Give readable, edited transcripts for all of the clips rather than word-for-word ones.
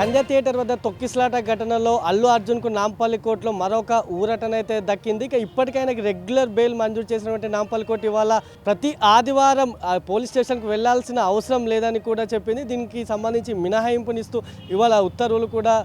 సంధ్య theatre వద్ద తొక్కిసలాట ఘటనలో అల్లు అర్జున్కు నాంపల్లి కోర్టులో మరొక ఊరటనైతే దక్కింది. ఇక ఇప్పటికైనా రెగ్యులర్ బెయిల్ మంజూరు చేసినటువంటి నాంపల్లి కోర్టు ఇవాళ ప్రతి ఆదివారం పోలీస్ స్టేషన్కు వెళ్లాల్సిన అవసరం లేదని కూడా చెప్పింది. దీనికి సంబంధించి మినహాయింపునిస్తూ ఇవాళ ఉత్తర్వులు కూడా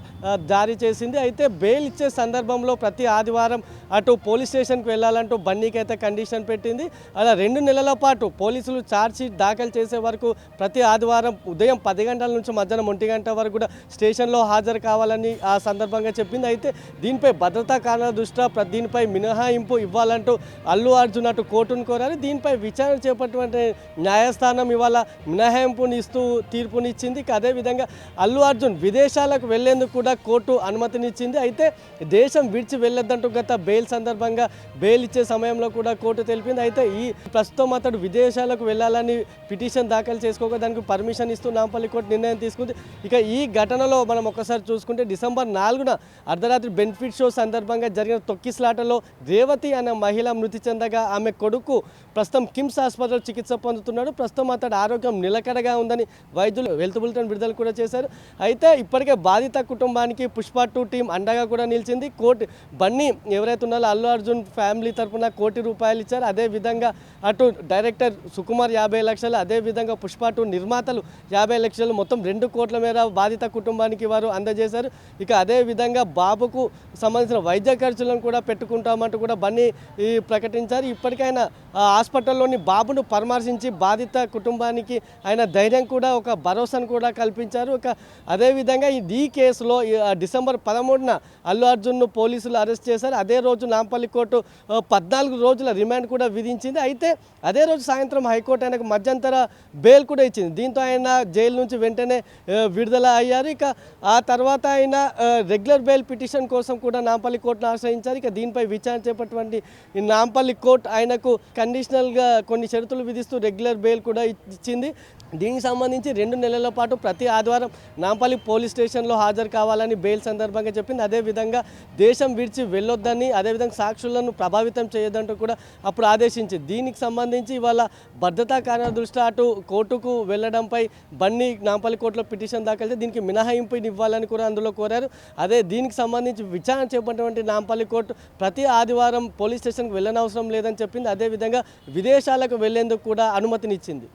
జారీ చేసింది. అయితే బెయిల్ ఇచ్చే సందర్భంలో ప్రతి ఆదివారం అటు పోలీస్ స్టేషన్కు వెళ్లాలంటూ బన్నీకి అయితే కండిషన్ పెట్టింది. అలా 2 నెలల పాటు పోలీసులు ఛార్జ్షీట్ దాఖలు చేసే వరకు ప్రతి ఆదివారం ఉదయం 10 గంటల నుంచి మధ్యాహ్నం 1 గంట వరకు కూడా స్టేషన్లో హాజరు కావాలని ఆ సందర్భంగా చెప్పింది. అయితే దీనిపై భద్రతా కారణాల దృష్ట్యా దీనిపై మినహాయింపు ఇవ్వాలంటూ అల్లు అర్జున్ అటు కోర్టును కోరారు. దీనిపై విచారణ చేపట్టినటువంటి న్యాయస్థానం ఇవాళ మినహాయింపుని ఇస్తూ తీర్పునిచ్చింది. అదేవిధంగా అల్లు అర్జున్ విదేశాలకు వెళ్లేందుకు కూడా కోర్టు అనుమతినిచ్చింది. అయితే దేశం విడిచి వెళ్ళొద్దంటూ గత బెయిల్ సందర్భంగా బెయిల్ ఇచ్చే సమయంలో కూడా కోర్టు తెలిపింది. అయితే ఈ ప్రస్తుతం అతడు విదేశాలకు వెళ్ళాలని పిటిషన్ దాఖలు చేసుకోగా దానికి పర్మిషన్ ఇస్తూ నాంపల్లి కోర్టు నిర్ణయం తీసుకుంది. ఇక ఈ ఘటనలో మనం ఒకసారి చూసుకుంటే డిసెంబర్ 4న అర్ధరాత్రి బెనిఫిట్ షో సందర్భంగా జరిగిన తొక్కిసలాటలో రేవతి అనే మహిళ మృతి చెందగా ఆమె కొడుకు ప్రస్తుతం కిమ్స్ హాస్పిటల్ చికిత్స పొందుతున్నాడు. ప్రస్తుతం అతడి ఆరోగ్యం నిలకడగా ఉందని వైద్యులు హెల్త్ బులెటిన్ విడుదల కూడా చేశారు. అయితే ఇప్పటికే బాధిత కుటుంబానికి పుష్ప 2 టీం అండగా కూడా నిలిచింది. బన్నీ ఎవరైతే ఉన్నారో అల్లు అర్జున్ ఫ్యామిలీ తరఫున ₹1 కోటి ఇచ్చారు. అదేవిధంగా అటు డైరెక్టర్ సుకుమార్ 50 లక్షలు, అదేవిధంగా పుష్ప 2 నిర్మాతలు 50 లక్షలు, మొత్తం 2 కోట్ల మేర బాధిత కుటుంబానికి వారు అందజేశారు. ఇక అదేవిధంగా బాబుకు సంబంధించిన వైద్య ఖర్చులను కూడా పెట్టుకుంటామంటూ కూడా బన్నీ ప్రకటించారు. ఇప్పటికైనా హాస్పిటల్లోని బాబును పరామర్శించి బాధిత కుటుంబానికి ఆయన ధైర్యం కూడా ఒక భరోసాను కూడా కల్పించారు. ఇక అదేవిధంగా ఈ కేసులో డిసెంబర్ 13న అల్లు అర్జున్ను పోలీసులు అరెస్ట్ చేశారు. అదే రోజు నాంపల్లి కోర్టు 14 రోజుల రిమాండ్ కూడా విధించింది. అయితే అదే రోజు సాయంత్రం హైకోర్టు ఆయనకు మధ్యంతర బెయిల్ కూడా ఇచ్చింది. దీంతో ఆయన జైలు నుంచి వెంటనే విడుదల అయ్యారు. ఇక ఆ తర్వాత ఆయన రెగ్యులర్ బెయిల్ పిటిషన్ కోసం కూడా నాంపల్లి కోర్టును ఆశ్రయించారు. ఇక దీనిపై విచారణ చేపట్టినటువంటి ఈ నాంపల్లి కోర్టు ఆయనకు కండిషనల్గా కొన్ని షరతులు విధిస్తూ రెగ్యులర్ బెయిల్ కూడా ఇచ్చింది. దీనికి సంబంధించి 2 నెలల పాటు ప్రతి ఆదివారం నాంపల్లి పోలీస్ స్టేషన్లో హాజరు కావాలని బెయిల్ సందర్భంగా చెప్పింది. అదేవిధంగా దేశం విడిచి వెళ్ళొద్దని, అదేవిధంగా సాక్షులను ప్రభావితం చేయొద్దంటూ కూడా అప్పుడు ఆదేశించింది. దీనికి సంబంధించి ఇవాళ భద్రతా కారణాల దృష్ట్యా అటు కోర్టుకు వెళ్లడంపై బన్నీ నాంపల్లి కోర్టులో పిటిషన్ దాఖలు దీనికి మినహాయింపు ఇవ్వాలని కూడా అందులో కోరారు. దీనికి సంబంధించి విచారణ చేపట్టినటువంటి నాంపల్లి కోర్టు ప్రతి ఆదివారం పోలీస్ స్టేషన్కి వెళ్ళనవసరం లేదని చెప్పింది. అదేవిధంగా విదేశాలకు వెళ్లేందుకు కూడా అనుమతినిచ్చింది.